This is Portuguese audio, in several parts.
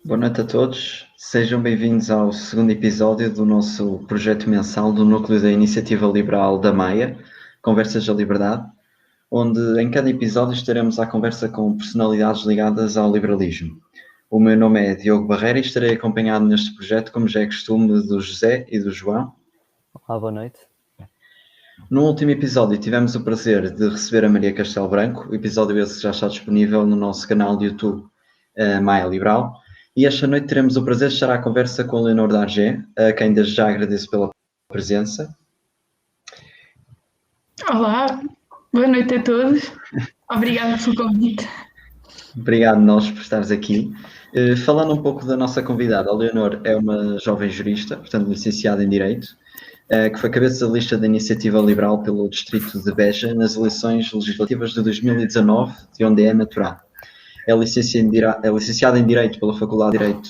Boa noite a todos, sejam bem-vindos ao segundo episódio do nosso projeto mensal do Núcleo da Iniciativa Liberal da Maia, Conversas da Liberdade, onde em cada episódio estaremos à conversa com personalidades ligadas ao liberalismo. O meu nome é Diogo Barreira e estarei acompanhado neste projeto, como já é costume, do José e do João. Olá, boa noite. No último episódio tivemos o prazer de receber a Maria Castelo Branco, o episódio esse já está disponível no nosso canal de YouTube Maia Liberal. E esta noite teremos o prazer de estar à conversa com Leonor Dargé, a quem desde já agradeço pela presença. Olá, boa noite a todos. Obrigada pelo convite. Obrigado nós por estares aqui. Falando um pouco da nossa convidada, a Leonor é uma jovem jurista, portanto licenciada em Direito, que foi cabeça de lista da Iniciativa Liberal pelo Distrito de Beja nas eleições legislativas de 2019, de onde é natural. É licenciada em Direito pela Faculdade de Direito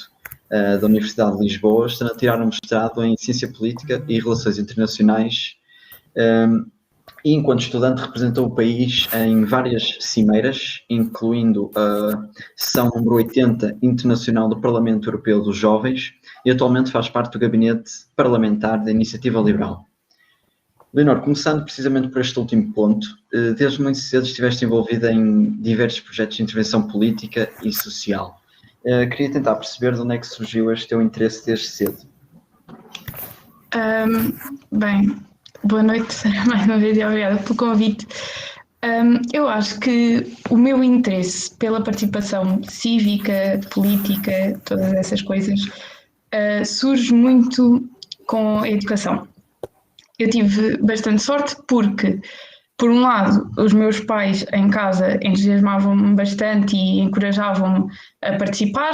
da Universidade de Lisboa, estando a tirar um mestrado em Ciência Política e Relações Internacionais, e enquanto estudante representou o país em várias cimeiras, incluindo a sessão número 80 Internacional do Parlamento Europeu dos Jovens, e atualmente faz parte do gabinete parlamentar da Iniciativa Liberal. Leonor, começando precisamente por este último ponto, desde muito cedo estiveste envolvida em diversos projetos de intervenção política e social. Queria tentar perceber de onde é que surgiu este teu interesse desde cedo. Bem, boa noite mais uma vez e obrigada pelo convite. Eu acho que o meu interesse pela participação cívica, política, todas essas coisas, surge muito com a educação. Eu tive bastante sorte porque, por um lado, os meus pais em casa entusiasmavam-me bastante e encorajavam-me a participar,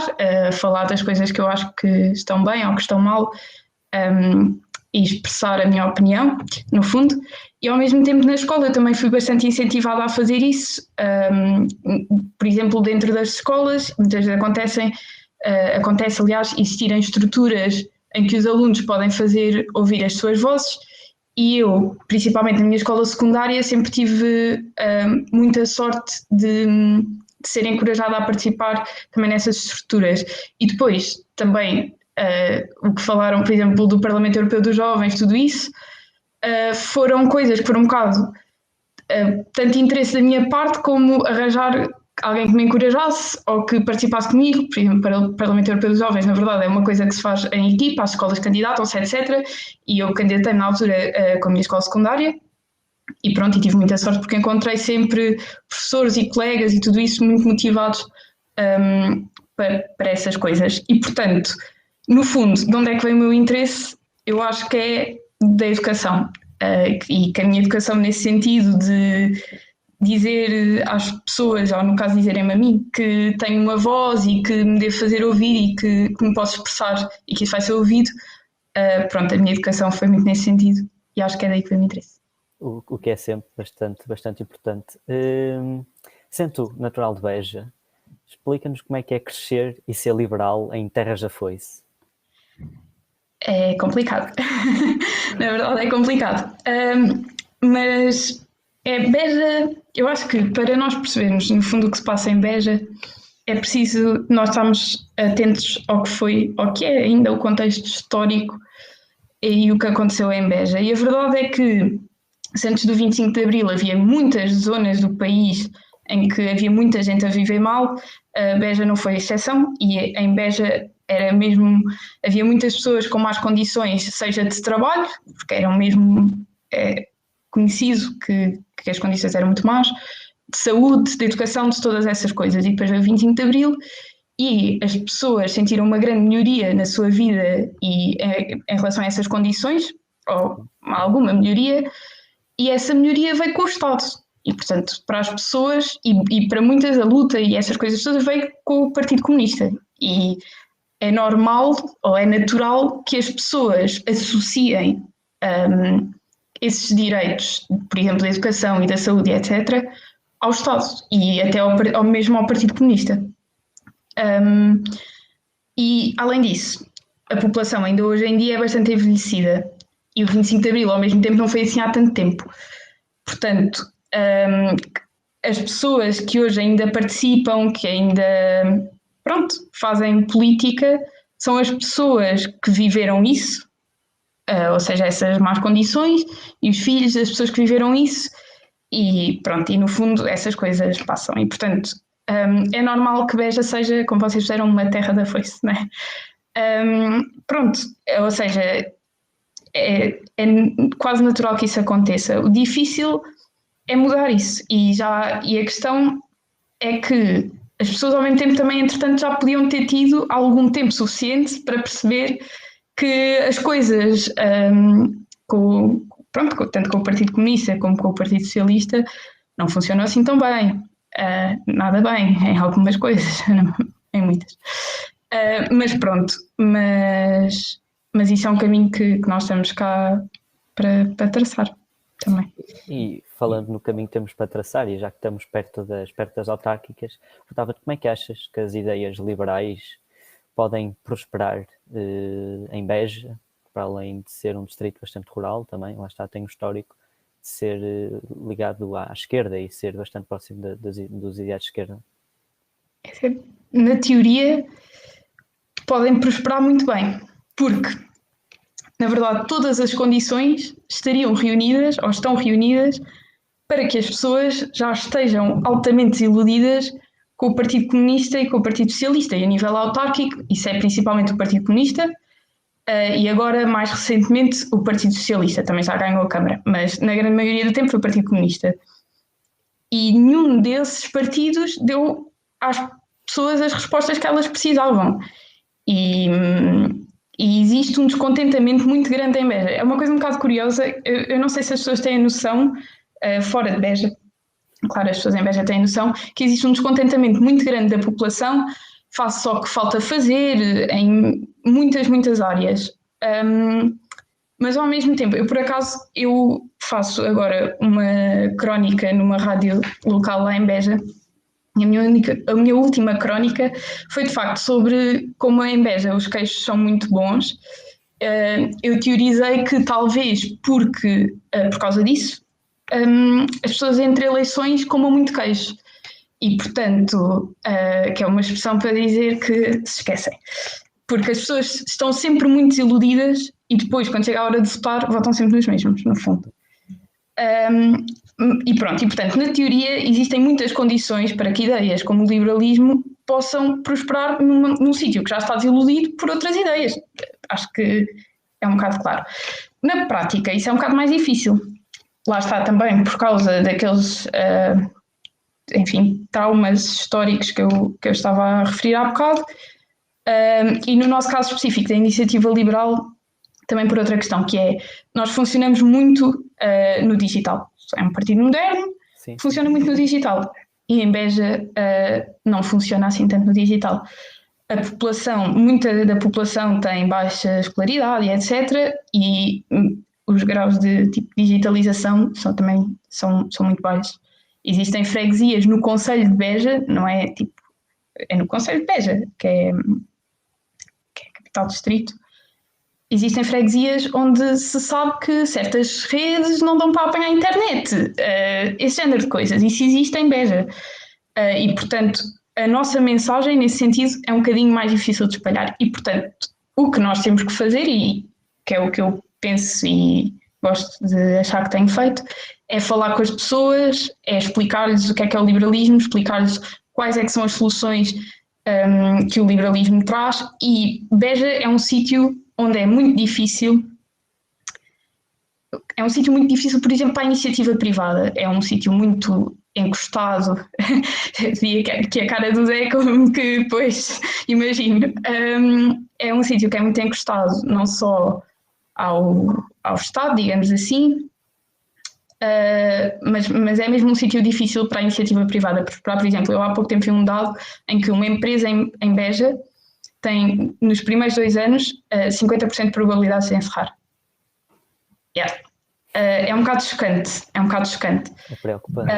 a falar das coisas que eu acho que estão bem ou que estão mal, e expressar a minha opinião, no fundo. E ao mesmo tempo na escola eu também fui bastante incentivada a fazer isso. Por exemplo, dentro das escolas, muitas vezes acontece, aliás, existirem estruturas em que os alunos podem fazer ouvir as suas vozes. E eu, principalmente na minha escola secundária, sempre tive muita sorte de ser encorajada a participar também nessas estruturas. E depois, também, o que falaram, por exemplo, do Parlamento Europeu dos Jovens, tudo isso, foram coisas que foram um bocado tanto interesse da minha parte como arranjar alguém que me encorajasse ou que participasse comigo. Por exemplo, para o Parlamento Europeu dos Jovens, na verdade, é uma coisa que se faz em equipa, as escolas candidatam-se, etc. E eu candidatei-me na altura com a minha escola secundária e pronto, e tive muita sorte porque encontrei sempre professores e colegas e tudo isso muito motivados para essas coisas. E, portanto, no fundo, de onde é que vem o meu interesse? Eu acho que é da educação. E que a minha educação nesse sentido de dizer às pessoas, ou no caso dizerem-me a mim, que tenho uma voz e que me devo fazer ouvir e que me posso expressar e que isso vai ser ouvido, pronto, a minha educação foi muito nesse sentido e acho que é daí que vem o interesse. O que é sempre bastante importante. Sendo tu natural de Beja, explica-nos como é que é crescer e ser liberal em terras da foice. É complicado. Na verdade é complicado. Mas Beja, eu acho que para nós percebermos no fundo o que se passa em Beja é preciso nós estarmos atentos ao que foi, ao que é ainda o contexto histórico e o que aconteceu em Beja. E a verdade é que antes do 25 de Abril havia muitas zonas do país em que havia muita gente a viver mal. Beja não foi exceção e em Beja havia muitas pessoas com más condições, seja de trabalho, porque eram mesmo conhecido que as condições eram muito más, de saúde, de educação, de todas essas coisas. E depois veio o 25 de Abril e as pessoas sentiram uma grande melhoria na sua vida e em relação a essas condições, ou alguma melhoria, e essa melhoria veio com o Estado. E, portanto, para as pessoas e para muitas a luta e essas coisas todas veio com o Partido Comunista. E é normal ou é natural que as pessoas associem esses direitos, por exemplo, da educação e da saúde, etc., ao Estado e até mesmo ao Partido Comunista. E, além disso, a população ainda hoje em dia é bastante envelhecida e o 25 de Abril, ao mesmo tempo, não foi assim há tanto tempo. Portanto, as pessoas que hoje ainda participam, que ainda pronto, fazem política são as pessoas que viveram isso, ou seja, essas más condições, e os filhos das pessoas que viveram isso, e pronto, e no fundo essas coisas passam. E portanto, é normal que Beja seja, como vocês disseram, uma terra da foice, não é? Pronto, ou seja, é quase natural que isso aconteça. O difícil é mudar isso, e a questão é que as pessoas ao mesmo tempo também, entretanto, já podiam ter tido algum tempo suficiente para perceber que as coisas, tanto com o Partido Comunista como com o Partido Socialista, não funcionam assim tão bem. Nada bem, em algumas coisas, em muitas. Mas pronto, mas isso é um caminho que nós estamos cá para traçar também. E falando no caminho que temos para traçar, e já que estamos perto das autárquicas, perguntava-te como é que achas que as ideias liberais podem prosperar em Beja, para além de ser um distrito bastante rural também, lá está, tem um histórico de ser ligado à esquerda e ser bastante próximo dos ideais de esquerda. Na teoria, podem prosperar muito bem, porque, na verdade, todas as condições estariam reunidas, ou estão reunidas, para que as pessoas já estejam altamente desiludidas com o Partido Comunista e com o Partido Socialista. E a nível autárquico, isso é principalmente o Partido Comunista, e agora, mais recentemente, o Partido Socialista também já ganhou a Câmara, mas na grande maioria do tempo foi o Partido Comunista. E nenhum desses partidos deu às pessoas as respostas que elas precisavam. E existe um descontentamento muito grande em Beja. É uma coisa um bocado curiosa, eu não sei se as pessoas têm noção, fora de Beja, claro, as pessoas em Beja têm noção, que existe um descontentamento muito grande da população face ao que falta fazer em muitas áreas. Mas ao mesmo tempo, eu faço agora uma crónica numa rádio local lá em Beja. A minha última crónica foi de facto sobre como em Beja os queijos são muito bons. Eu teorizei que talvez por causa disso as pessoas entre eleições comam muito queijo. E, portanto, que é uma expressão para dizer que se esquecem. Porque as pessoas estão sempre muito desiludidas e depois, quando chega a hora de votar, votam sempre nos mesmos, no fundo. E pronto, e portanto, na teoria, existem muitas condições para que ideias como o liberalismo possam prosperar num sítio que já está desiludido por outras ideias. Acho que é um bocado claro. Na prática, isso é um bocado mais difícil. Lá está também por causa daqueles... traumas históricos que eu estava a referir há bocado, e no nosso caso específico da iniciativa liberal, também por outra questão, que é, nós funcionamos muito no digital. É um partido moderno, sim, funciona muito no digital, e em Beja não funciona assim tanto no digital. Muita da população tem baixa escolaridade, etc., e os graus de tipo, digitalização são muito baixos. Existem freguesias no concelho de Beja, não é tipo... É no concelho de Beja, que é a capital do distrito. Existem freguesias onde se sabe que certas redes não dão para apanhar a internet. Esse género de coisas. Isso existe em Beja. E, portanto, a nossa mensagem, nesse sentido, é um bocadinho mais difícil de espalhar. E, portanto, o que nós temos que fazer, e que é o que eu penso e gosto de achar que tenho feito, é falar com as pessoas, é explicar-lhes o que é o liberalismo, explicar-lhes quais é que são as soluções que o liberalismo traz. E Beja é um sítio onde é muito difícil, por exemplo, para a iniciativa privada. É um sítio muito encostado, que a cara do Zé, como que depois imagino. É um sítio que é muito encostado, não só ao Estado, digamos assim, mas é mesmo um sítio difícil para a iniciativa privada. Por exemplo, eu há pouco tempo vi um dado em que uma empresa em Beja tem, nos primeiros 2 anos, 50% de probabilidade de se encerrar. É um bocado chocante. É preocupante.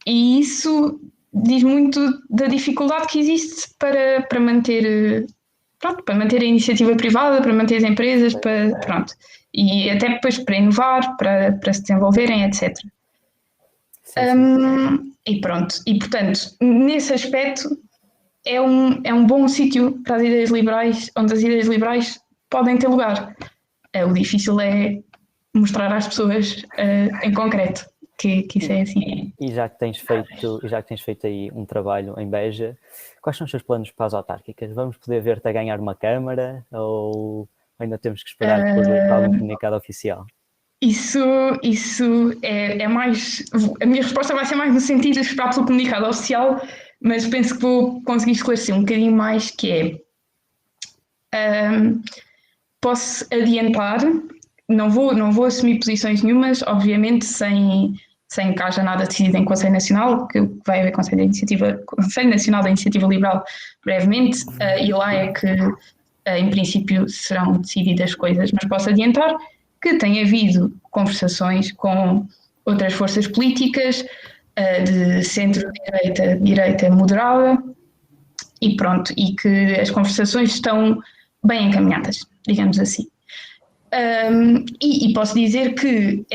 E isso diz muito da dificuldade que existe para manter a iniciativa privada, para manter as empresas, e até depois para inovar, para se desenvolverem, etc. Sim. E portanto, nesse aspecto é um bom sítio para as ideias liberais, onde as ideias liberais podem ter lugar. O difícil é mostrar às pessoas em concreto que isso é assim. E já que tens feito aí um trabalho em Beja, quais são os seus planos para as autárquicas? Vamos poder ver-te a ganhar uma câmara ou ainda temos que esperar por algum comunicado oficial? Isso é mais... A minha resposta vai ser mais no sentido de esperar pelo comunicado oficial, mas penso que vou conseguir esclarecer um bocadinho mais, que é... posso adiantar, não vou assumir posições nenhumas, obviamente sem que haja nada decidido em Conselho Nacional, que vai haver Conselho Nacional da Iniciativa Liberal brevemente, e lá é que, em princípio, serão decididas coisas, mas posso adiantar que tem havido conversações com outras forças políticas de centro-direita, direita moderada, e pronto, e que as conversações estão bem encaminhadas, digamos assim. E posso dizer que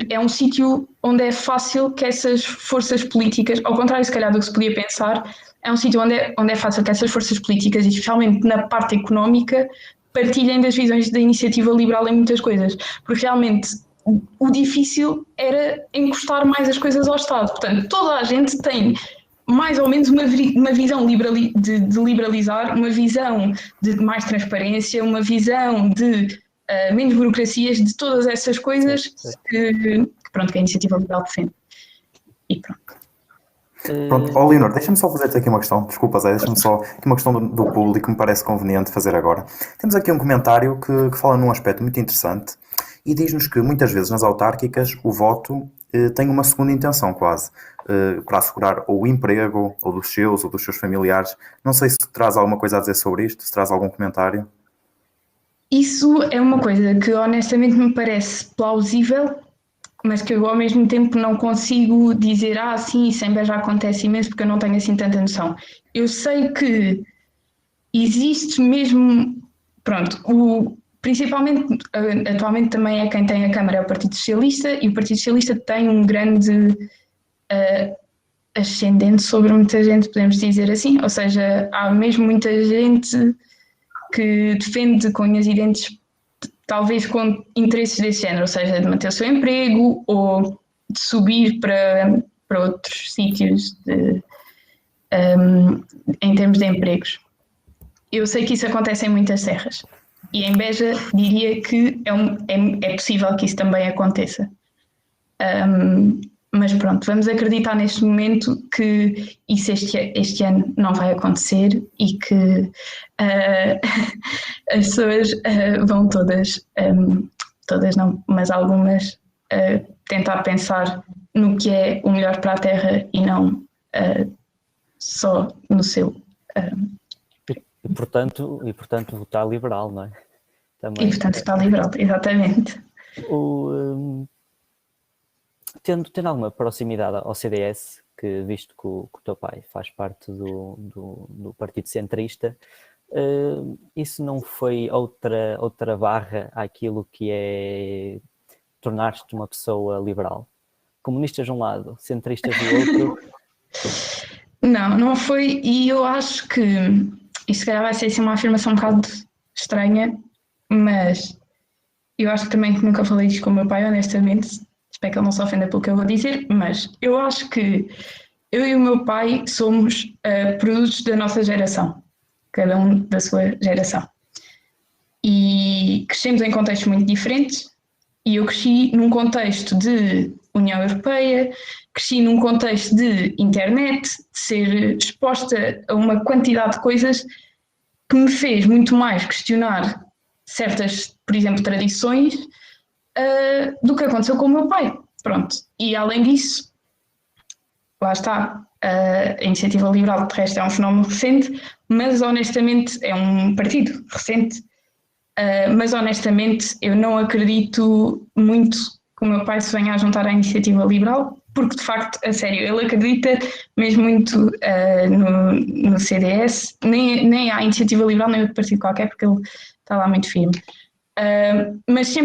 é um sítio onde é fácil que essas forças políticas, ao contrário se calhar do que se podia pensar, é um sítio onde é fácil que essas forças políticas, e especialmente na parte económica, partilhem das visões da iniciativa liberal em muitas coisas, porque realmente o difícil era encostar mais as coisas ao Estado. Portanto, toda a gente tem mais ou menos uma visão de liberalizar, uma visão de mais transparência, uma visão de menos burocracias, de todas essas coisas que a iniciativa liberal defende. E pronto. Pronto, Leonor, deixa-me só fazer-te aqui uma questão, desculpa Zé, deixa-me só aqui uma questão do público que me parece conveniente fazer agora. Temos aqui um comentário que fala num aspecto muito interessante e diz-nos que muitas vezes nas autárquicas o voto tem uma segunda intenção quase, para assegurar ou o emprego ou dos seus familiares. Não sei se traz alguma coisa a dizer sobre isto, se traz algum comentário. Isso é uma coisa que honestamente me parece plausível, mas que eu ao mesmo tempo não consigo dizer sim, isso em Beja acontece imenso, porque eu não tenho assim tanta noção. Eu sei que existe mesmo, principalmente, atualmente também é quem tem a Câmara é o Partido Socialista, e o Partido Socialista tem um grande ascendente sobre muita gente, podemos dizer assim, ou seja, há mesmo muita gente que defende com unhas e dentes, talvez com interesses desse género, ou seja, de manter o seu emprego ou de subir para outros sítios em termos de empregos. Eu sei que isso acontece em muitas serras e em Beja diria que é possível que isso também aconteça. Mas pronto, vamos acreditar neste momento que isso este ano não vai acontecer e que as pessoas vão todas não, mas algumas, tentar pensar no que é o melhor para a terra e não só no seu. E portanto votar liberal, não é? Também. E portanto votar liberal, exatamente. Tendo alguma proximidade ao CDS, que visto que o teu pai faz parte do Partido Centrista, isso não foi outra barra àquilo que é tornar-te uma pessoa liberal? Comunistas de um lado, centristas do outro? Não foi, e eu acho que isto se calhar vai ser assim uma afirmação um bocado estranha, mas eu acho que também nunca falei disto com o meu pai, honestamente. Espero que ele não se ofenda pelo que eu vou dizer, mas eu acho que eu e o meu pai somos produtos da nossa geração, cada um da sua geração. E crescemos em contextos muito diferentes, e eu cresci num contexto de União Europeia, cresci num contexto de internet, de ser exposta a uma quantidade de coisas que me fez muito mais questionar certas, por exemplo, tradições, do que aconteceu com o meu pai. Pronto. E além disso, lá está, a Iniciativa Liberal de resto é um fenómeno recente, mas honestamente é um partido recente, mas honestamente eu não acredito muito que o meu pai se venha a juntar à Iniciativa Liberal, porque de facto, a sério, ele acredita mesmo muito no CDS, nem à Iniciativa Liberal, nem outro partido qualquer, porque ele está lá muito firme. Mas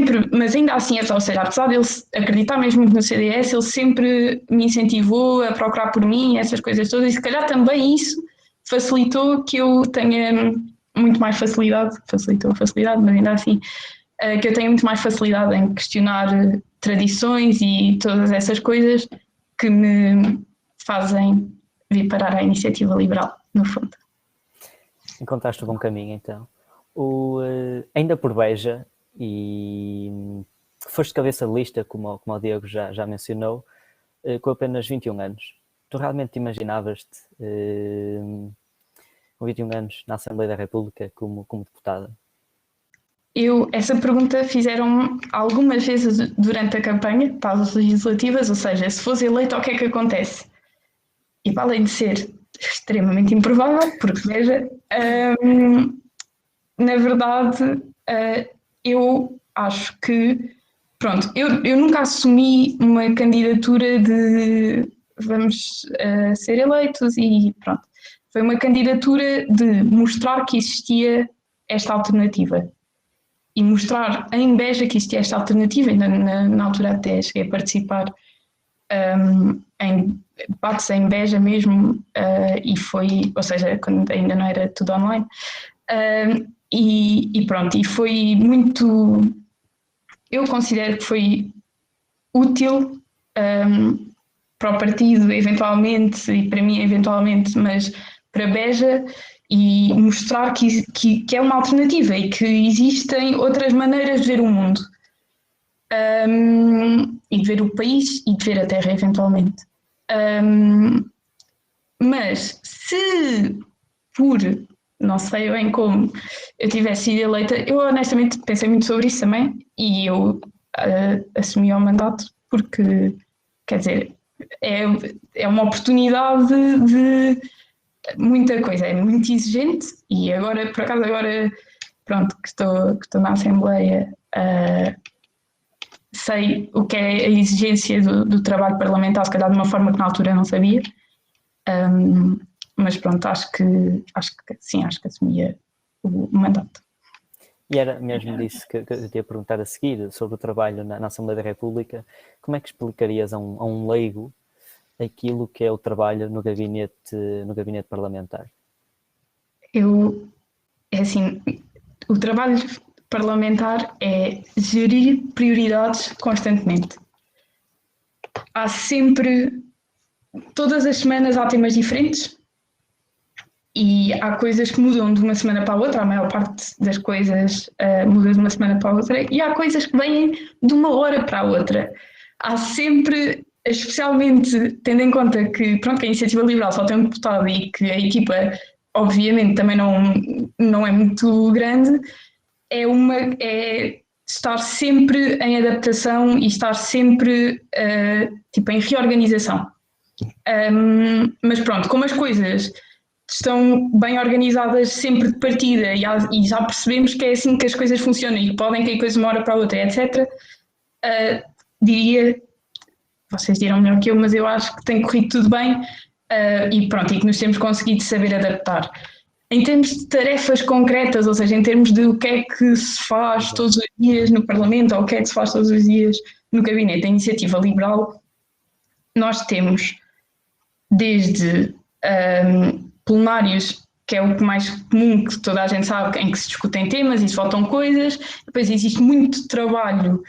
ainda assim, ou seja, apesar de ele acreditar mesmo muito no CDS, ele sempre me incentivou a procurar por mim, essas coisas todas, e se calhar também isso facilitou que eu tenha muito mais facilidade, mas ainda assim, que eu tenha muito mais facilidade em questionar tradições e todas essas coisas que me fazem vir parar à iniciativa liberal, no fundo. Encontraste o bom caminho, então. Ainda por Beja, e foste cabeça de lista, como o Diego já mencionou, com apenas 21 anos. Tu realmente te imaginavas-te com 21 anos na Assembleia da República como deputada? Essa pergunta fizeram algumas vezes durante a campanha para as legislativas, ou seja, se fosse eleito, o que é que acontece? E para além de ser extremamente improvável, porque veja, na verdade, eu acho que, pronto, eu nunca assumi uma candidatura de vamos ser eleitos e pronto. Foi uma candidatura de mostrar que existia esta alternativa. E mostrar em Beja que existia esta alternativa, ainda na altura até cheguei a participar em debates em Beja mesmo, e foi, ou seja, quando ainda não era tudo online, e pronto, e foi muito, eu considero que foi útil para o partido eventualmente, e para mim eventualmente, mas para Beja, e mostrar que é uma alternativa e que existem outras maneiras de ver o mundo e de ver o país e de ver a Terra eventualmente. Mas se por, não sei bem como, eu tivesse sido eleita, eu honestamente pensei muito sobre isso também e eu assumi o mandato porque, quer dizer, é uma oportunidade de muita coisa, é muito exigente e agora, por acaso, pronto, que estou na Assembleia, sei o que é a exigência do trabalho parlamentar, se calhar de uma forma que na altura não sabia, mas pronto, acho que sim, acho que assumia o mandato. E era mesmo disso que eu te ia perguntar a seguir, sobre o trabalho na Assembleia da República. Como é que explicarias a um leigo aquilo que é o trabalho no gabinete parlamentar? É assim, o trabalho parlamentar é gerir prioridades constantemente. Há sempre, todas as semanas há temas diferentes e há coisas que mudam de uma semana para a outra, a maior parte das coisas muda de uma semana para a outra, e há coisas que vêm de uma hora para a outra. Há sempre, especialmente tendo em conta que, pronto, que a Iniciativa Liberal só tem um deputado e que a equipa, obviamente, também não é muito grande, é estar sempre em adaptação e estar sempre em reorganização. Mas pronto, como as coisas estão bem organizadas sempre de partida e já percebemos que é assim que as coisas funcionam e que podem cair coisas de uma hora para a outra, etc., diria, vocês dirão melhor que eu, mas eu acho que tem corrido tudo bem e pronto, e que nos temos conseguido saber adaptar. Em termos de tarefas concretas, ou seja, em termos de o que é que se faz todos os dias no Parlamento ou o que é que se faz todos os dias no Gabinete da Iniciativa Liberal, nós temos desde plenários, que é o mais comum, que toda a gente sabe, em que se discutem temas e se votam coisas. Depois existe muito trabalho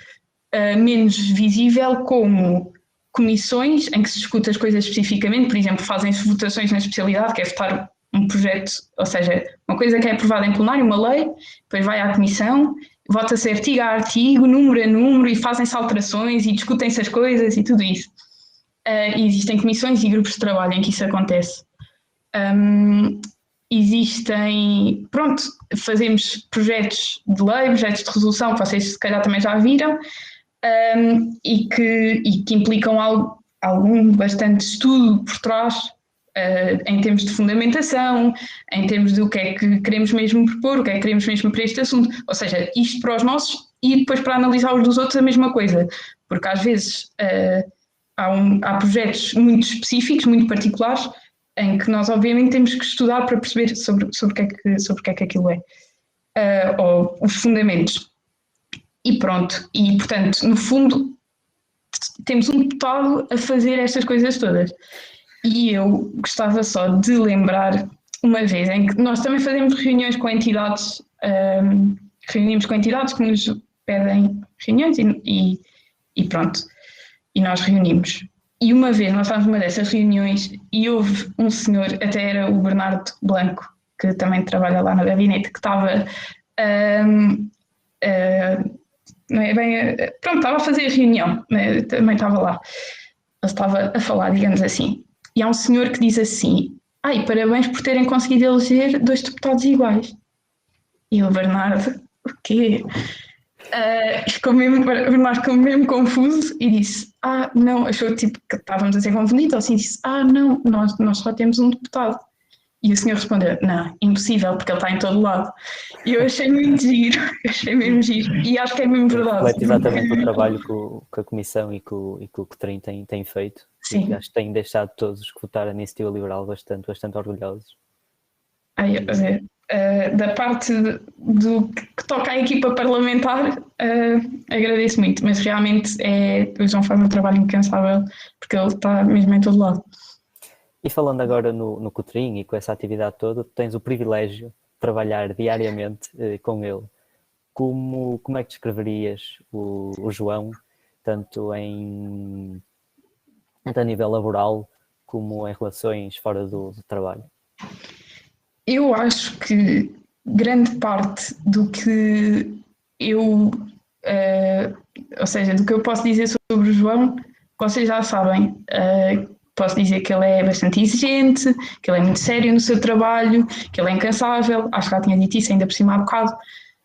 menos visível, como comissões, em que se discute as coisas especificamente. Por exemplo, fazem-se votações na especialidade, que é votar um projeto, ou seja, uma coisa que é aprovada em plenário, uma lei, depois vai à comissão, vota-se artigo a artigo, número a número, e fazem-se alterações e discutem-se as coisas e tudo isso. E existem comissões e grupos de trabalho em que isso acontece. Existem, pronto, fazemos projetos de lei, projetos de resolução, que vocês se calhar também já viram, e que implicam algum bastante estudo por trás, em termos de fundamentação, em termos do que é que queremos mesmo propor, o que é que queremos mesmo para este assunto, ou seja, isto para os nossos e depois para analisar os dos outros a mesma coisa, porque às vezes há projetos muito específicos, muito particulares, em que nós obviamente temos que estudar para perceber sobre o que é que aquilo é, ou os fundamentos. E pronto, e portanto, no fundo, temos um deputado a fazer estas coisas todas. E eu gostava só de lembrar uma vez em que nós também fazemos reuniões com entidades, reunimos com entidades que nos pedem reuniões e pronto, e nós reunimos. E uma vez nós estávamos numa dessas reuniões e houve um senhor, até era o Bernardo Blanco, que também trabalha lá no gabinete, que estava, não é bem, pronto, estava a fazer a reunião, né, também estava lá. Ele estava a falar, digamos assim. E há um senhor que diz assim: ai, parabéns por terem conseguido eleger 2 deputados iguais. E o Bernardo, o quê? Bernardo ficou mesmo confuso e disse: não, achou tipo que estávamos a ser confundidos, ou assim disse: não, nós só temos um deputado. E o senhor respondeu: não, impossível, porque ele está em todo lado. E eu achei muito giro, achei mesmo giro. E acho que é mesmo verdade. Reflete exatamente o trabalho que a Comissão e que o Cotrim tem feito. Sim. E acho que têm deixado todos que votaram a Iniciativa Liberal bastante orgulhosos. Da parte do que toca à equipa parlamentar, agradeço muito, mas realmente o João faz um trabalho incansável, porque ele está mesmo em todo lado. E falando agora no Cotrim e com essa atividade toda, tu tens o privilégio de trabalhar diariamente com ele. Como é que descreverias o João, tanto a nível laboral como em relações fora do trabalho? Eu acho que grande parte do que eu, ou seja, do que eu posso dizer sobre o João, vocês já sabem. Posso dizer que ele é bastante exigente, que ele é muito sério no seu trabalho, que ele é incansável. Acho que já tinha dito isso ainda por cima há bocado.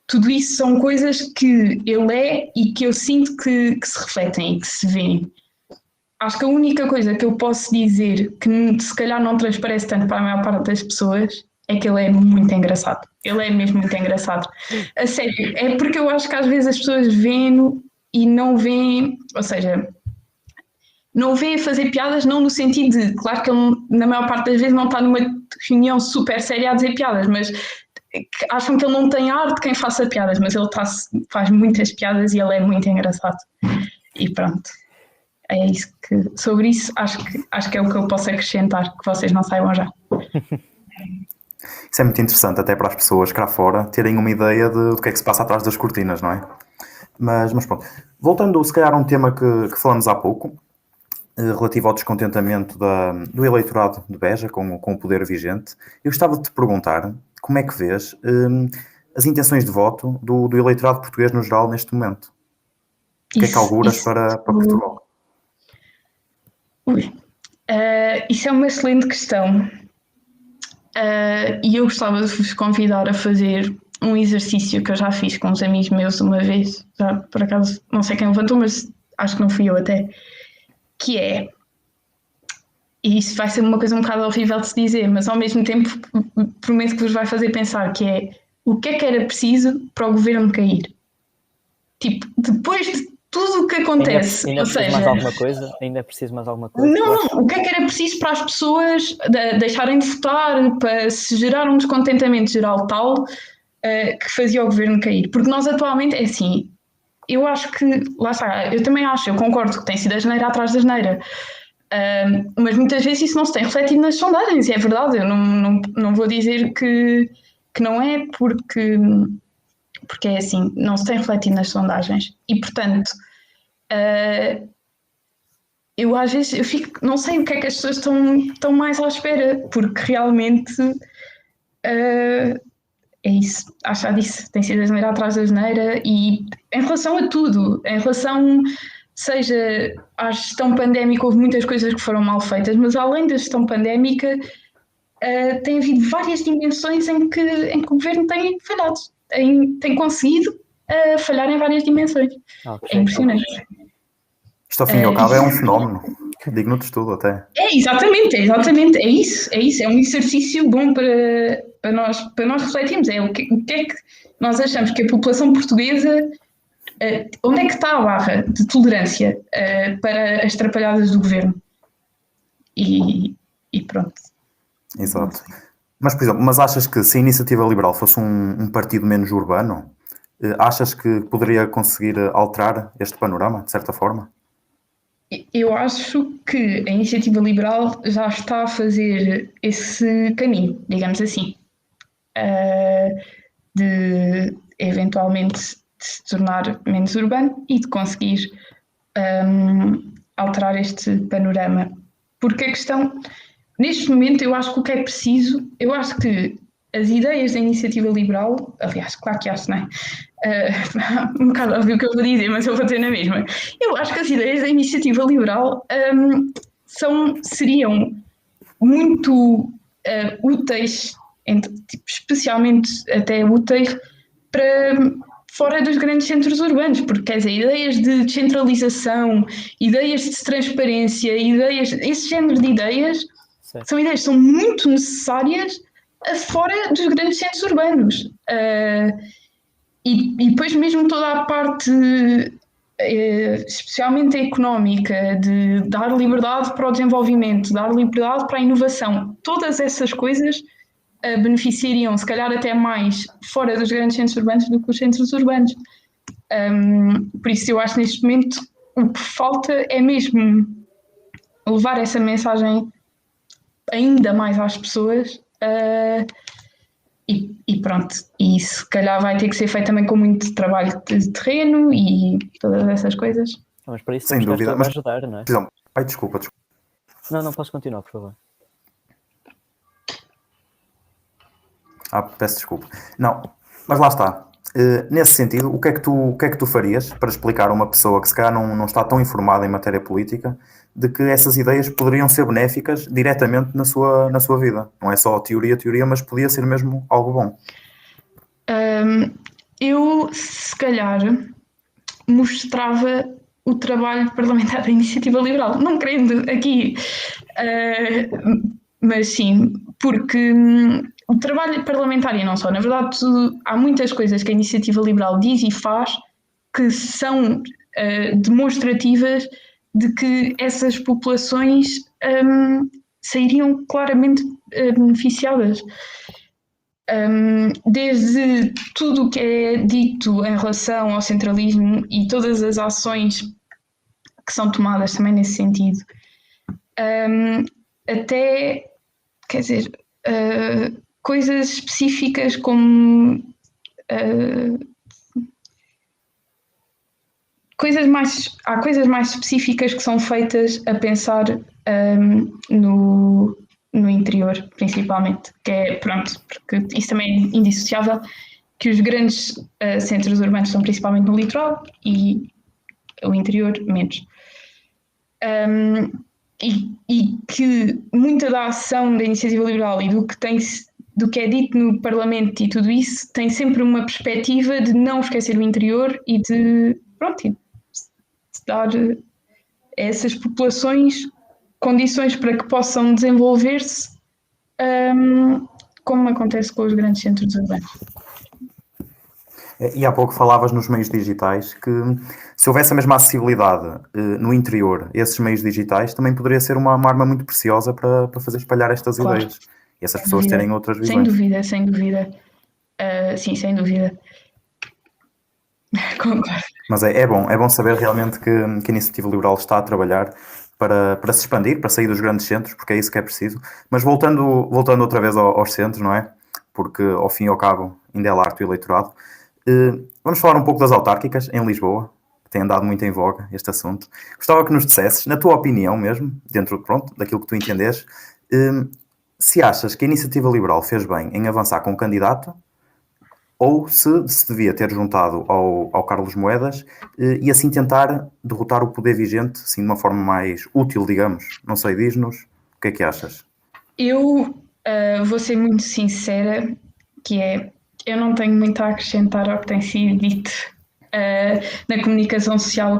Tudo isso são coisas que ele é e que eu sinto que se refletem e que se veem. Acho que a única coisa que eu posso dizer que se calhar não transparece tanto para a maior parte das pessoas é que ele é muito engraçado. Ele é mesmo muito engraçado. A sério, é porque eu acho que às vezes as pessoas veem-no e não veem, ou seja, não veem fazer piadas, não no sentido de, claro que ele na maior parte das vezes não está numa reunião super séria a dizer piadas, mas acham que ele não tem arte quem faça piadas, mas ele faz muitas piadas e ele é muito engraçado. E pronto. É isso sobre isso acho que é o que eu posso acrescentar, que vocês não saibam já. Isso é muito interessante até para as pessoas cá fora terem uma ideia do que é que se passa atrás das cortinas, não é? Mas pronto. Voltando se calhar a um tema que falamos há pouco, relativo ao descontentamento do eleitorado de Beja com o poder vigente, eu gostava de te perguntar como é que vês as intenções de voto do eleitorado português no geral neste momento. O que é que auguras para Portugal? Isso é uma excelente questão. E eu gostava de vos convidar a fazer um exercício que eu já fiz com uns amigos meus uma vez, já por acaso não sei quem levantou, mas acho que não fui eu até, que é, e isso vai ser uma coisa um bocado horrível de se dizer, mas ao mesmo tempo prometo que vos vai fazer pensar, que é: o que é que era preciso para o governo cair? Tipo, depois de tudo o que acontece. Ainda preciso mais alguma coisa? Ainda é preciso mais alguma coisa? Não, o que é que era preciso para as pessoas deixarem de votar, para se gerar um descontentamento geral tal que fazia o governo cair? Porque nós atualmente, é assim, eu acho que, lá está, eu também acho, eu concordo que tem sido a geneira atrás da geneira, mas muitas vezes isso não se tem refletido nas sondagens, e é verdade, eu não vou dizer que não é, porque é assim, não se tem refletido nas sondagens, e portanto, eu às vezes não sei o que é que as pessoas estão mais à espera, porque realmente é isso, acho que disso, tem sido a geneira atrás da geneira, e em relação a tudo, em relação, seja à gestão pandémica, houve muitas coisas que foram mal feitas, mas além da gestão pandémica, tem havido várias dimensões em que o governo tem falhado, tem conseguido falhar em várias dimensões. É impressionante. Isto ao fim e ao cabo é um fenómeno digno de estudo até. Exatamente, é isso, é um exercício bom para nós refletirmos, o que é que nós achamos que a população portuguesa, onde é que está a barra de tolerância para as trapalhadas do governo? E pronto. Exato. Mas, por exemplo, achas que se a Iniciativa Liberal fosse um partido menos urbano, achas que poderia conseguir alterar este panorama, de certa forma? Eu acho que a iniciativa liberal já está a fazer esse caminho, digamos assim, de eventualmente se tornar menos urbano e de conseguir alterar este panorama. Porque a questão, neste momento, eu acho que o que é preciso, eu acho que as ideias da iniciativa liberal, aliás, claro que acho, não é? Um bocado óbvio o que eu vou dizer, mas eu vou dizer na mesma. Eu acho que as ideias da iniciativa liberal seriam muito úteis, especialmente até úteis, para fora dos grandes centros urbanos, porque quer dizer, ideias de descentralização, ideias de transparência, esse género de ideias são ideias que são muito necessárias fora dos grandes centros urbanos. E depois mesmo toda a parte, especialmente económica, de dar liberdade para o desenvolvimento, dar liberdade para a inovação, todas essas coisas beneficiariam, se calhar até mais, fora dos grandes centros urbanos do que os centros urbanos. Por isso eu acho que neste momento o que falta é mesmo levar essa mensagem ainda mais às pessoas. E pronto, e se calhar vai ter que ser feito também com muito trabalho de terreno e todas essas coisas. Mas para isso Sem temos dúvida, que ajudar, não é? Ai, desculpa. Não, posso continuar, por favor. Peço desculpa. Não, mas lá está. Nesse sentido, o que é que tu farias para explicar a uma pessoa que se calhar não está tão informada em matéria política de que essas ideias poderiam ser benéficas diretamente na sua vida? Não é só teoria, mas podia ser mesmo algo bom. Eu, se calhar, mostrava o trabalho parlamentar da Iniciativa Liberal, não querendo aqui, mas sim, porque o trabalho parlamentar e não só, na verdade, há muitas coisas que a Iniciativa Liberal diz e faz que são demonstrativas de que essas populações sairiam claramente beneficiadas. Desde tudo o que é dito em relação ao centralismo e todas as ações que são tomadas também nesse sentido, até, quer dizer, coisas específicas como há coisas mais específicas que são feitas a pensar no interior, principalmente, que é, pronto, porque isso também é indissociável, que os grandes centros urbanos estão principalmente no litoral e o interior menos. E que muita da ação da Iniciativa Liberal e do que é dito no Parlamento e tudo isso tem sempre uma perspectiva de não esquecer o interior e de dar a essas populações condições para que possam desenvolver-se, como acontece com os grandes centros urbanos. E há pouco falavas nos meios digitais que se houvesse a mesma acessibilidade no interior, esses meios digitais também poderia ser uma arma muito preciosa para fazer espalhar estas ideias e essas pessoas terem outras visões. Sem dúvida. Sim, sem dúvida. Concordo. Mas é bom saber realmente que a Iniciativa Liberal está a trabalhar para se expandir, para sair dos grandes centros, porque é isso que é preciso. Mas voltando outra vez aos centros, não é? Porque ao fim e ao cabo ainda é largo o eleitorado. Vamos falar um pouco das autárquicas em Lisboa, que tem andado muito em voga este assunto. Gostava que nos dissesses, na tua opinião mesmo, dentro daquilo que tu entendes, se achas que a Iniciativa Liberal fez bem em avançar com o candidato ou se devia ter juntado ao Carlos Moedas e assim tentar derrotar o poder vigente assim, de uma forma mais útil, digamos. Não sei, diz-nos o que é que achas. Eu vou ser muito sincera, eu não tenho muito a acrescentar ao que tem sido dito na comunicação social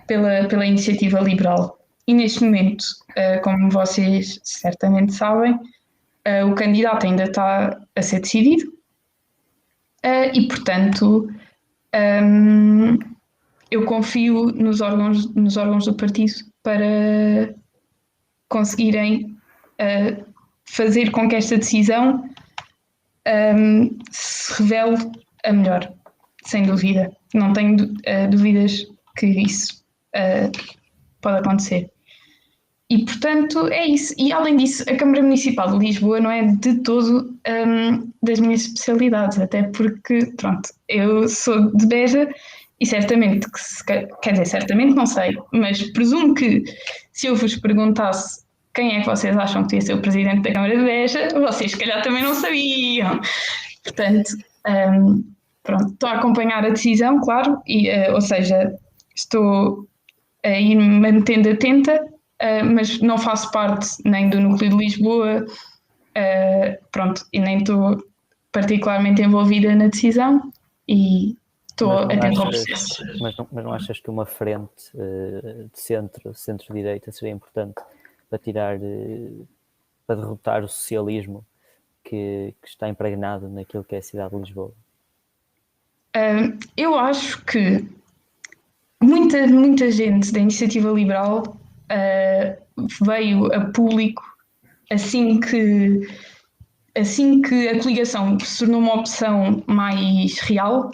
pela Iniciativa Liberal. E neste momento, como vocês certamente sabem, o candidato ainda está a ser decidido. E, portanto, eu confio nos órgãos do partido para conseguirem fazer com que esta decisão se revele a melhor, sem dúvida. Não tenho dúvidas que isso pode acontecer. E, portanto, é isso. E, além disso, a Câmara Municipal de Lisboa não é de todo das minhas especialidades, até porque, pronto, eu sou de Beja e certamente, quer dizer, certamente não sei, mas presumo que se eu vos perguntasse quem é que vocês acham que devia ser o Presidente da Câmara de Beja, vocês, se calhar, também não sabiam. Portanto, pronto, estou a acompanhar a decisão, claro, e, ou seja, estou a ir mantendo atenta, mas não faço parte nem do núcleo de Lisboa, pronto, e nem estou particularmente envolvida na decisão e estou atenta ao processo. Mas não achas que uma frente de centro-direita seria importante para para derrotar o socialismo que está impregnado naquilo que é a cidade de Lisboa? Eu acho que muita gente da Iniciativa Liberal veio a público assim que a coligação se tornou uma opção mais real.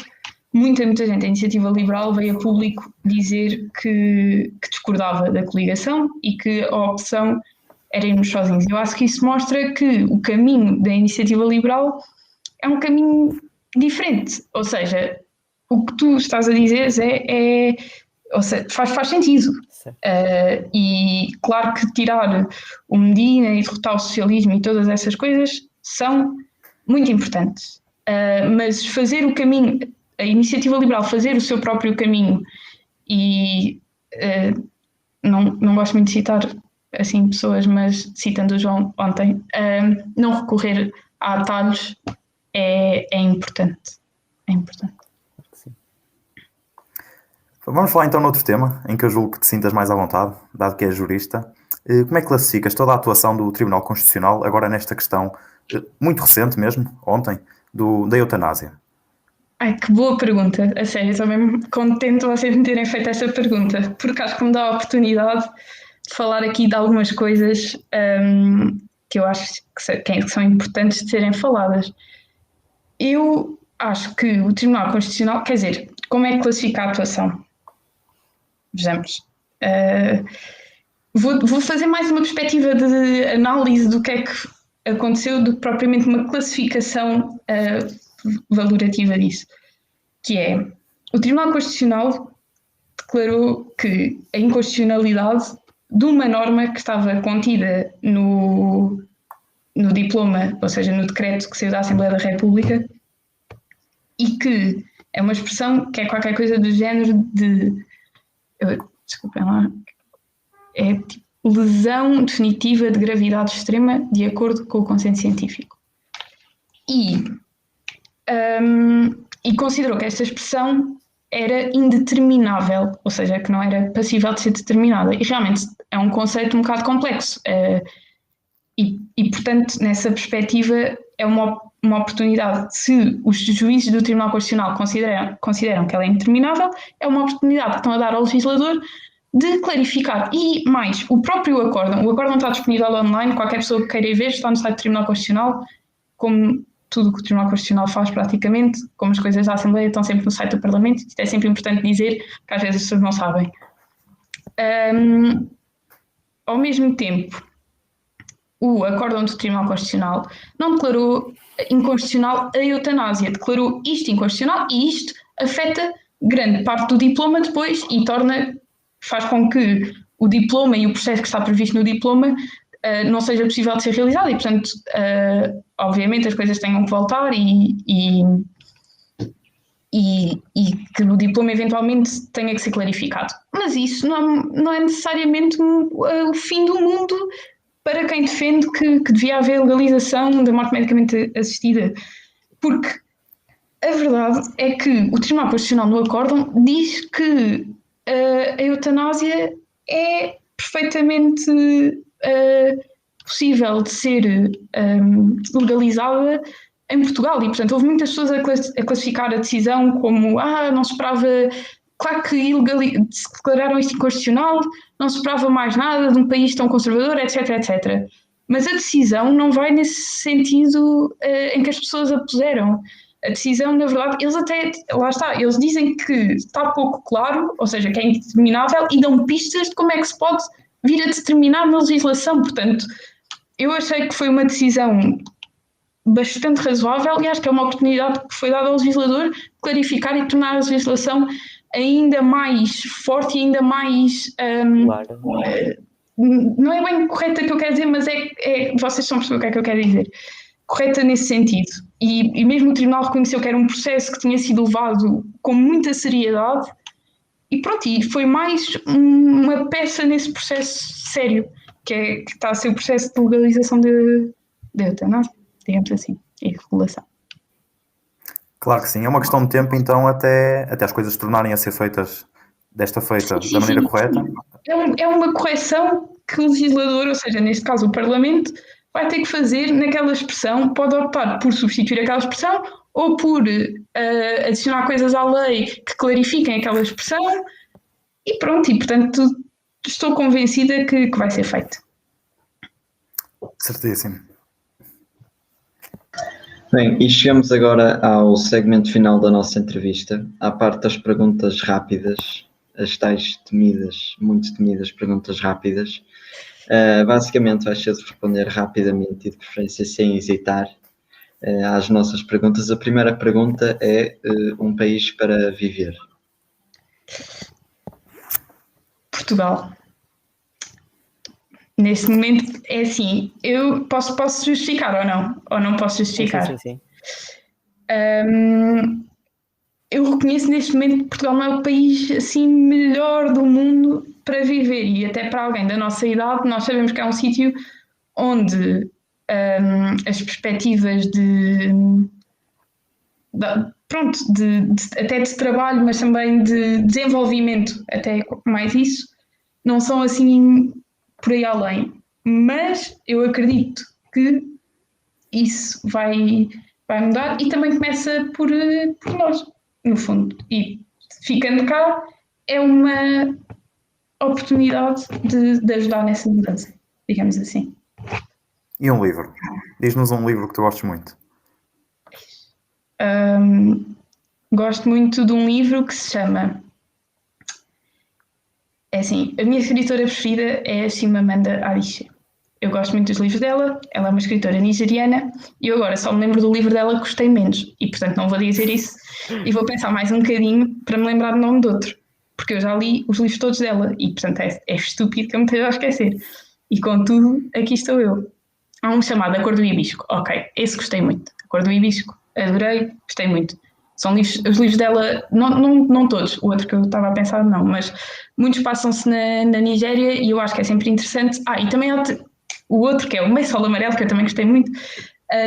Muita gente da Iniciativa Liberal veio a público dizer que discordava da coligação e que a opção era irmos sozinhos. Eu acho que isso mostra que o caminho da Iniciativa Liberal é um caminho diferente. Ou seja, o que tu estás a dizer ou seja, faz sentido. E claro que tirar o Medina e derrotar o socialismo e todas essas coisas são muito importantes. Mas fazer o caminho, a Iniciativa Liberal fazer o seu próprio caminho e não gosto muito de citar assim pessoas, mas citando o João ontem, não recorrer a atalhos é importante. É importante. Vamos falar então noutro tema, em que eu julgo que te sintas mais à vontade, dado que és jurista. Como é que classificas toda a atuação do Tribunal Constitucional, agora nesta questão, muito recente mesmo, ontem, da eutanásia? Ai, que boa pergunta. A sério, estou mesmo contente vocês me terem feito esta pergunta, porque acho que me dá a oportunidade de falar aqui de algumas coisas que eu acho que são importantes de serem faladas. Eu acho que o Tribunal Constitucional, quer dizer, como é que classifica a atuação? Vejamos. Vou fazer mais uma perspectiva de análise do que é que aconteceu do que propriamente uma classificação valorativa disso, que é o Tribunal Constitucional declarou que a inconstitucionalidade de uma norma que estava contida no diploma, ou seja, no decreto que saiu da Assembleia da República, e que é uma expressão que é qualquer coisa do género de desculpem lá, é tipo lesão definitiva de gravidade extrema de acordo com o consenso científico. E considerou que esta expressão era indeterminável, ou seja, que não era passível de ser determinada. E realmente é um conceito um bocado complexo. E portanto, nessa perspectiva, é uma oportunidade, se os juízes do Tribunal Constitucional consideram que ela é indeterminável, é uma oportunidade que estão a dar ao legislador de clarificar. E mais, o acórdão está disponível online, qualquer pessoa que queira ver está no site do Tribunal Constitucional, como tudo o que o Tribunal Constitucional faz praticamente, como as coisas da Assembleia estão sempre no site do Parlamento. Isto é sempre importante dizer, que às vezes as pessoas não sabem. Ao mesmo tempo, o acórdão do Tribunal Constitucional não declarou inconstitucional a eutanásia, declarou isto inconstitucional e isto afeta grande parte do diploma depois e faz com que o diploma e o processo que está previsto no diploma não seja possível de ser realizado e, portanto, obviamente as coisas tenham que voltar e que o diploma eventualmente tenha que ser clarificado. Mas isso não é necessariamente o fim do mundo para quem defende que devia haver legalização da morte medicamente assistida. Porque a verdade é que o Tribunal Constitucional no acórdão diz que a eutanásia é perfeitamente possível de ser legalizada em Portugal e, portanto, houve muitas pessoas a classificar a decisão como não se esperava, claro que declararam isto inconstitucional, não se esperava mais nada de um país tão conservador, etc, etc. Mas a decisão não vai nesse sentido em que as pessoas a puseram. a decisão, na verdade, eles até, lá está, eles dizem que está pouco claro, ou seja, que é indeterminável, e dão pistas de como é que se pode vir a determinar na legislação. Portanto, eu achei que foi uma decisão bastante razoável e acho que é uma oportunidade que foi dada ao legislador clarificar e tornar a legislação ainda mais forte e ainda mais... Claro. não é bem correta que eu quero dizer, mas vocês estão a perceber o que é que eu quero dizer. Correta nesse sentido. E mesmo o Tribunal reconheceu que era um processo que tinha sido levado com muita seriedade e pronto, e foi mais uma peça nesse processo sério, que está a ser o processo de legalização da eutanásia, digamos assim, e regulação. Claro que sim, é uma questão de tempo, então, até as coisas tornarem a ser feitas desta feita da maneira correta. É uma correção que o legislador, ou seja, neste caso o Parlamento, vai ter que fazer naquela expressão, pode optar por substituir aquela expressão ou por adicionar coisas à lei que clarifiquem aquela expressão e pronto, e portanto estou convencida que vai ser feito. Certíssimo. Bem, e chegamos agora ao segmento final da nossa entrevista, à parte das perguntas rápidas, as tais temidas, muito temidas perguntas rápidas. Basicamente vais ter de responder rapidamente e de preferência sem hesitar às nossas perguntas. A primeira pergunta é um país para viver. Portugal. Neste momento é assim, eu posso justificar ou não? Ou não posso justificar? Sim. Eu reconheço neste momento que Portugal não é o país assim melhor do mundo para viver e até para alguém da nossa idade nós sabemos que é um sítio onde as perspectivas até de trabalho, mas também de desenvolvimento, até mais isso, não são assim por aí além. Mas eu acredito que isso vai mudar e também começa por nós, no fundo. E ficando cá é uma oportunidade de ajudar nessa mudança, digamos assim. E um livro? Diz-nos um livro que tu gostes muito. Gosto muito de um livro que se chama... É assim, a minha escritora preferida é a Chimamanda Adichie. Eu gosto muito dos livros dela, ela é uma escritora nigeriana e eu agora só me lembro do livro dela que gostei menos e portanto não vou dizer isso e vou pensar mais um bocadinho para me lembrar do nome do outro, porque eu já li os livros todos dela e portanto é estúpido que eu me esteja a esquecer. E contudo, aqui estou eu. Há um chamado A Cor do Hibisco. Ok, esse gostei muito. A Cor do Hibisco, adorei, gostei muito. São livros, os livros dela, não todos, o outro que eu estava a pensar não, mas muitos passam-se na Nigéria e eu acho que é sempre interessante. E também há o outro que é o Meio Sol Amarelo, que eu também gostei muito.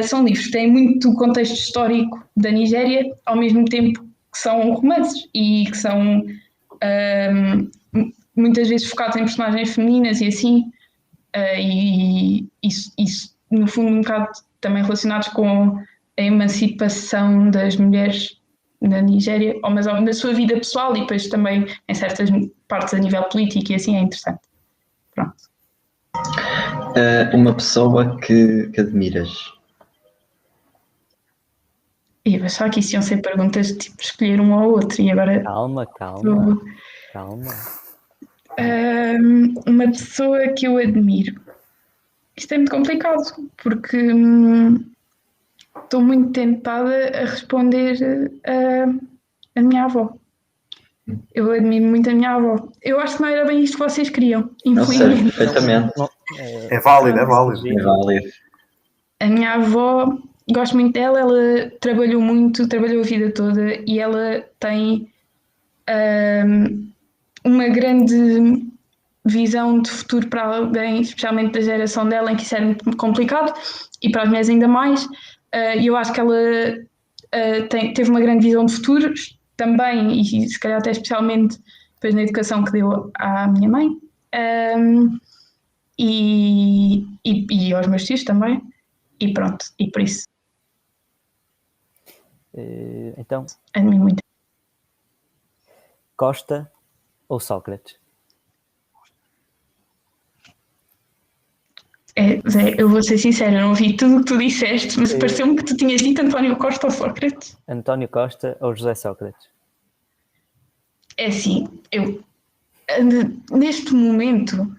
São livros que têm muito contexto histórico da Nigéria, ao mesmo tempo que são romances e que são muitas vezes focados em personagens femininas e assim, e isso no fundo um bocado também relacionados com a emancipação das mulheres na Nigéria, mas na sua vida pessoal e depois também em certas partes a nível político e assim é interessante. Pronto. Uma pessoa que admiras? E eu achava que isso iam ser perguntas de tipo escolher um ou outro e agora... Calma. Uma pessoa que eu admiro. Isto é muito complicado porque estou muito tentada a responder a minha avó. Eu admiro muito a minha avó. Eu acho que não era bem isto que vocês queriam, infelizmente. Perfeitamente. É válido. É válido. A minha avó, gosto muito dela, ela trabalhou a vida toda e ela tem uma grande visão de futuro para alguém, especialmente da geração dela, em que isso era muito complicado, e para as mulheres ainda mais. E eu acho que ela teve uma grande visão de futuro também, e se calhar até especialmente depois na educação que deu à minha mãe, e aos meus tios também, e pronto, e por isso. Então, Admiro muito. Zé, eu vou ser sincera, não ouvi tudo o que tu disseste, mas pareceu-me que tu tinhas dito António Costa ou Sócrates. António Costa ou José Sócrates? É assim, eu neste momento,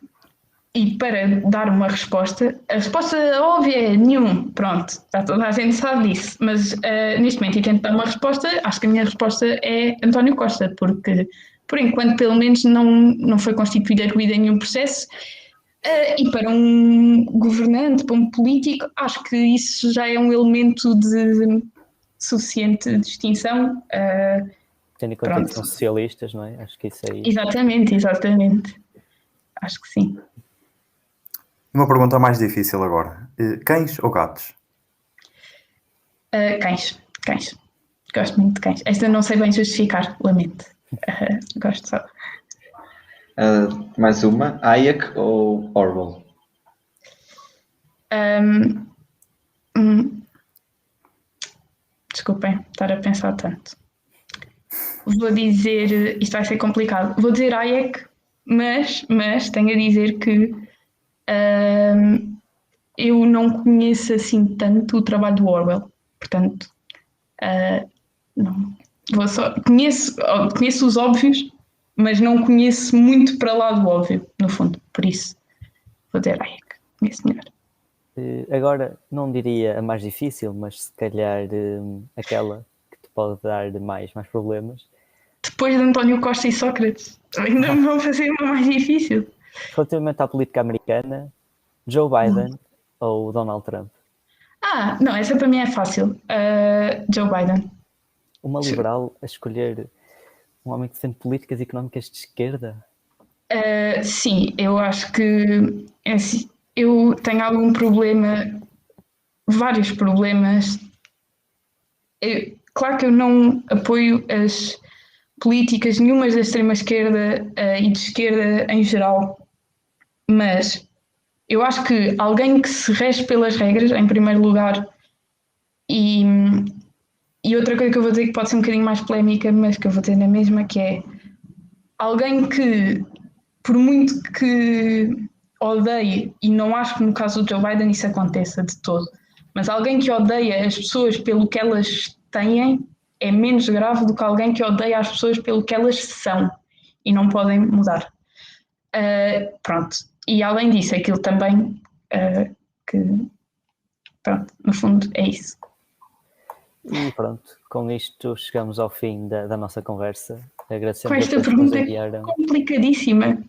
e para dar uma resposta, a resposta óbvia é nenhum, pronto, já toda a gente sabe disso, mas neste momento, e tento dar uma resposta, acho que a minha resposta é António Costa, porque por enquanto, pelo menos, não foi constituído em nenhum processo. E para um governante, para um político, acho que isso já é um elemento de suficiente distinção. Tendo em conta que são socialistas, não é? Acho que isso aí. Exatamente. Acho que sim. Uma pergunta mais difícil agora. Cães ou gatos? Cães. Gosto muito de cães. Esta não sei bem justificar, lamento. Gosto só. Mais uma, Hayek ou Orwell? Desculpem estar a pensar tanto. Vou dizer, isto vai ser complicado, vou dizer Hayek, mas tenho a dizer que eu não conheço assim tanto o trabalho do Orwell, portanto, não. Conheço os óbvios, mas não conheço muito para lá do óbvio, no fundo, por isso vou dizer Hayek, conheço melhor. Agora, não diria a mais difícil, mas se calhar aquela que te pode dar mais problemas. Depois de António Costa e Sócrates, ainda me vão fazer uma mais difícil. Relativamente à política americana, Joe Biden ou Donald Trump? Não, essa para mim é fácil. Joe Biden. Uma liberal a escolher um homem que defende políticas económicas de esquerda? Sim, eu acho que eu tenho algum problema, vários problemas. Claro que eu não apoio as políticas nenhumas da extrema-esquerda e de esquerda em geral, mas eu acho que alguém que se rege pelas regras, em primeiro lugar, e outra coisa que eu vou dizer que pode ser um bocadinho mais polémica, mas que eu vou dizer na mesma, que é alguém que, por muito que odeie, e não acho que no caso do Joe Biden isso aconteça de todo, mas alguém que odeia as pessoas pelo que elas têm é menos grave do que alguém que odeia as pessoas pelo que elas são e não podem mudar. Pronto. E além disso, aquilo também que, pronto, no fundo é isso. E pronto, com isto chegamos ao fim da nossa conversa. Agradecemos com esta pergunta complicadíssima.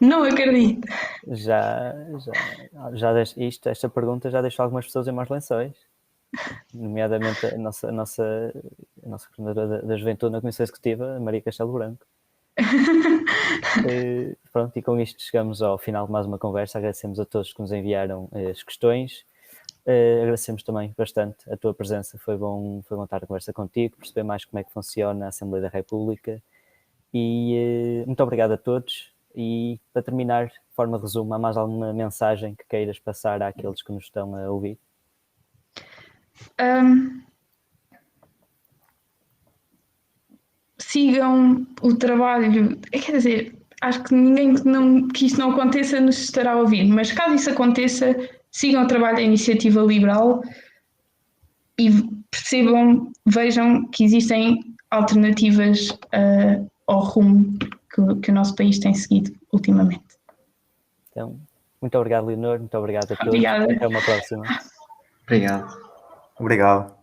Não acredito. Esta pergunta já deixou algumas pessoas em maus lençóis, nomeadamente a nossa coordenadora da Juventude na Comissão Executiva, a Maria Castelo Branco. Pronto, e com isto chegamos ao final de mais uma conversa. Agradecemos a todos que nos enviaram as questões. Agradecemos também bastante a tua presença. Foi bom estar a conversa contigo, perceber mais como é que funciona a Assembleia da República. E muito obrigado a todos. E para terminar, de forma de resumo, há mais alguma mensagem que queiras passar àqueles que nos estão a ouvir? Sigam o trabalho, quer dizer, acho que ninguém que isto não aconteça nos estará a ouvir, mas caso isso aconteça, sigam o trabalho da Iniciativa Liberal e percebam, vejam que existem alternativas ao rumo que o nosso país tem seguido ultimamente. Então, muito obrigado, Leonor, muito obrigado a todos. Obrigada. Até uma próxima. Obrigado. Obrigado.